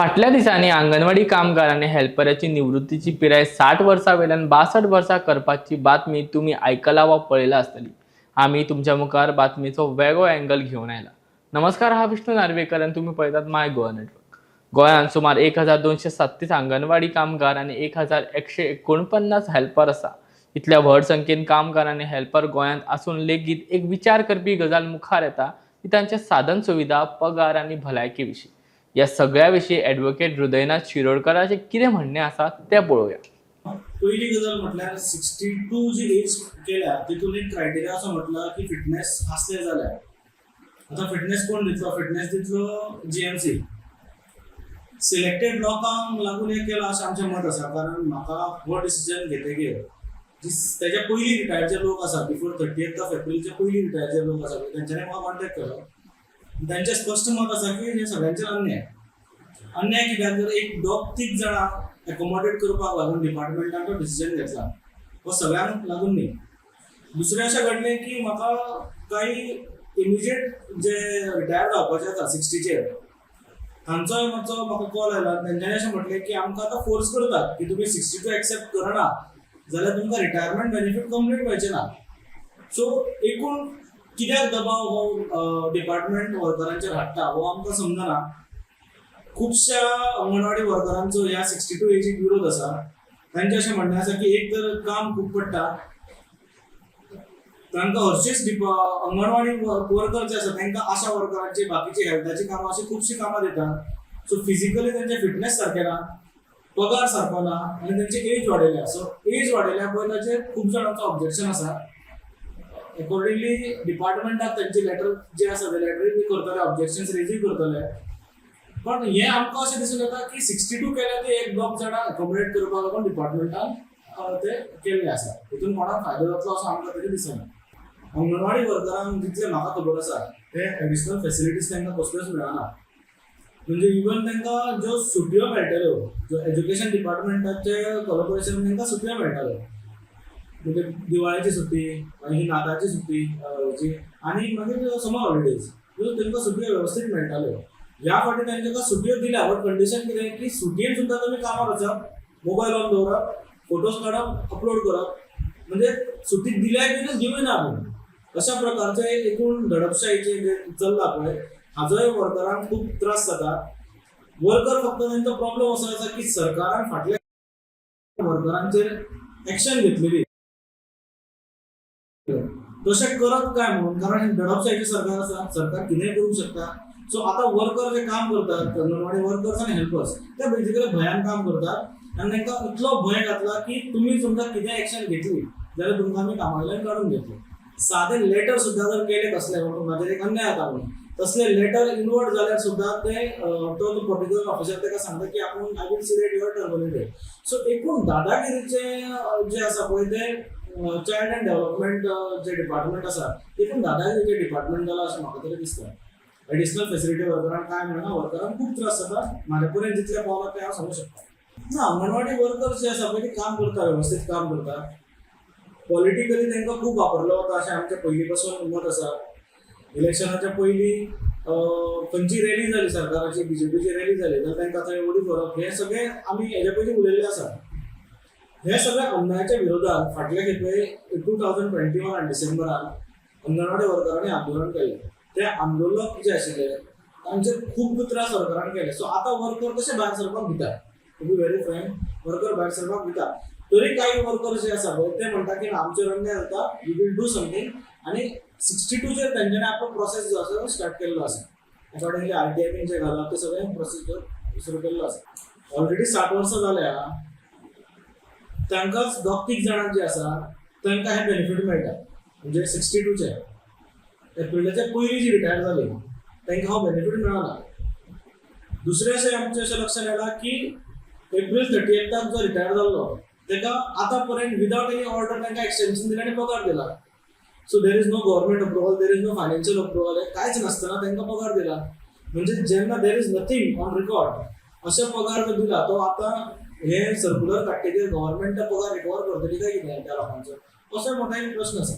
फाटल्या दिसांनी अंगणवाडी कामगार आणि हेल्पराची निवृत्तीची पिराय 60 वर्सां वयल्यान 62 वर्सां करपाची बातमी तुम्ही आयकला वा पळयला आसतली। आम्ही तुमच्या मुखार बातमीचो वेगळो एंगल घेऊन आयला। नमस्कार, हा विष्णू नार्वेकर आणि तुम्ही पळयतात माय गोवा नेटवर्क। गोंयांत सुमार 1237 अंगणवाडी कामगार आणि 1149 हेल्पर आसा। इतल्या व्हड संख्येन कामगार आणि हेल्पर गोंयांत आसून लेगीत एक विचार करपी गजाल मुखार येता ती तांचे साधन सुविधा, पगार आणि भलायकी विशीं। या सगळ्या विशीं ॲडव्होकेट हृदयनाथ शिरोडकराचे कितें म्हणणें आसा तें पळोवया। पहिली गजाल म्हटल्यार 62 जी एज केल्या तितून एक क्रायटेरिया असो म्हटला की फिटनेस आसले जाल्यार आता फिटनेस कोण दितलो? फिटनेस दितलो जीएमसी। सिलेक्टेड लोकांक लागून हे केला अशें आमचें मत आसा, कारण म्हाका हो डिसिजन घेतकीर तेच्या पयलीं रिटायर जे लोक आसा, बिफोर 30th एप्रिलचे पयलीं रिटायर जे लोक आसा तेंच्यांनी म्हाका कॉन्टॅक्ट केलो। त्यांचे स्पष्ट मत आसा की हे सगळ्यांचेर अन्याय कित्याक जर एक 2-3 जाणां एकोमोडेट करपाक लागून डिपार्टमेंटान तो डिसिजन घेतला, हो सगळ्यांक लागून न्ही। दुसरें अशें घडलें की म्हाका काही इमिजिएट जे रिटायर जावपाचे आसा 60चेर तांचोय मातसो म्हाका कॉल आयला। तेंच्यांनी अशें म्हटलें की आमकां आतां फोर्स करतात की तुमी 62 एक्सेप्ट करना जाल्यार तुमकां रिटायरमेंट बेनिफीट कंप्लीट मेळचें ना। सो एकूण कित्याक दबाव हो डिपार्टमेंट वर्करांचेर हाडटा हो आमकां समजना। खुबश्या अंगणवाडी वर्करांचो ह्या 62 एजीक विरोध आसा। तांचें अशें म्हणणें आसा की एक तर काम खूब पडटा, तांकां हरशींच अंगणवाडी वर्कर जे आसा तांकां आशा वर्करांची बाकीची हेल्थाची कामां अशी खुबशीं कामां दितात। सो फिजिकली तेंचे फिटनेस सारकें ना, पगार सारको ना आनी तेंची एज वाडयल्या। सो एज वाडयल्या पळय ताचेर खूब जाणांचो ऑब्जेक्शन आसा। अकॉर्डिंगली डिपार्टमेंटाक तेंचे लेटर जे आसा ते लेटरी बी करतले, ऑब्जेक्शन्स रेजूय करतले। पण हे आमकां अशें दिसून येता की 62 केल्या ते एक 2 जाणां अकोमोडेट करपाक लागून डिपार्टमेंटान ते केल्ले आसा। हितून कोणाक फायदो जातलो असो आमकां तरी दिसना। अंगणवाडी वर्करांक जितले म्हाका खबर आसा ते एडिशनल फॅसिलिटीज तांकां कसल्योच मेळना। म्हणजे इवन तांकां ज्यो सुटयो मेळटल्यो, ज्यो एज्युकेशन डिपार्टमेंटाचे कोलॅबोरेशन तांकां सुटयो मेळटल्यो, म्हणजे दिवाळेची सुटी ही नाताळची सुटी आनी मागीर समर हॉलिडेज ह्यो तांकां सुटयो वेवस्थीत मेळटाल्यो। ह्या फावटी तांकां सुटयो दिल्या, बट कंडिशन कितें की सुटयेन सुद्दां तुमी कामार वचप, मोबायल ऑन दवरप, फोटोज काडप, अपलोड करप, म्हणजे सुटी दिल्या की दिवूय ना आमी अशा प्रकारचे एकूण दडपशाहीचे जे चल्ला पळय हाजोय वर्करांक खूब त्रास जाता। वर्कर फक्त तांचो प्रॉब्लेम असो आसा की सरकारान फाटल्या वर्करांचेर एक्शन घेतलेली, तशें करप काय म्हणून, कारण दडपशाहीचे सरकार आसा, सरकार कितेंय करूंक शकता। सो आता वर्कर जे काम करतात, अंगणवाडी वर्कर्स आणि हेल्पर्स, ते बेसिकली भयान काम करतात आनी तांकां इतलो भंय घातला की तुमी सुद्दां कितें एक्शन घेतली जाल्यार तुमकां आमी कामावयल्यान काडून घेतले। सादे लेटर सुद्दां जर केले कसले म्हाजेर एक अन्याय जाता म्हणून, तसले लेटर इनवर्ट जाल्यार सुद्दां ते तो पर्टिक्युलर ऑफिसर ताका सांगता की आपूण I will see that you are terminated. So एकूण दादागिरीचे जे आसा पळय ते चायल्ड एंड डेव्हलपमेंट जे डिपार्टमेंट आसा एकूण दादागिरीचे डिपार्टमेंट जाला अशें म्हाका तरी दिसता। एडिशनल फॅसिलिटी वर्करांक काय मेळना, वर्करांक खूब त्रास जाता। म्हाजे पर्यंत जितले पावला ते हांव सांगूं शकता। ना, अंगणवाडी वर्कर्स जे आसा पळय ते काम करता, वेवस्थीत काम करता। पॉलिटिकली तांकां खूब वापरलो वता अशें आमचें पयलीं पासून मत आसा। इलेक्शनाच्या पयलीं खंयची रॅली जाली सरकाराची, बीजेपीची रॅली जाली जाल्यार तांकां थंय उडी भरप, हे सगळें आमी हेजे पयलीं उलयल्लें आसा। हे सगळ्या अन्यायाच्या विरोधात फाटल्या खेपे 2021 डिसेंबरान अंगणवाडी वर्करांनी आंदोलन केलें। ते आंदोलक जे आशिल्ले तांचेर खूब त्रास वर्करांनी केले। सो आतां वर्कर तशें भायर सरपाक भितात, to be very frank, worker भायर सरपाक भितात। तरी काही वर्कर्स जे आसा पळय ते म्हणटा की आमचेर अन्याय जाता, वी विल डू समथींग, आनी 62 चेर तांच्यांनी आपलो प्रोसेस जो आसा तो स्टार्ट केल्लो आसा। अकॉर्डिंगली RTI जे घालप ते सगळें प्रोसिजर सुरू केल्लो आसा। ऑलरेडी 60 वर्सां जाल्या तांकां 2-3 जाणां जे आसा तांकां हे बेनिफीट मेळटा, म्हणजे 62 चे एप्रिलाच्या पयलीं जी रिटायर जाली तांकां हो बेनिफीट मेळना। दुसरें अशें लक्षात येता की एप्रील 30th जो रिटायर जाल्लो ताका आतां पर्यंत विदाउट एनी ऑर्डर तांकां एक्सटेन्शन दिलें आनी पगार दिला। So there is no government approval, there is no financial approval, हे कांयच नासतना तांकां पगार दिला। म्हणजे जेन्ना there is nothing on record अशें पगार जो दिला तो आतां हे सर्क्युलर काडटकीर गव्हर्मेंट पगार रिकवर करतली काय कितें त्या लोकांचो, असो मोठा एक प्रश्न आसा।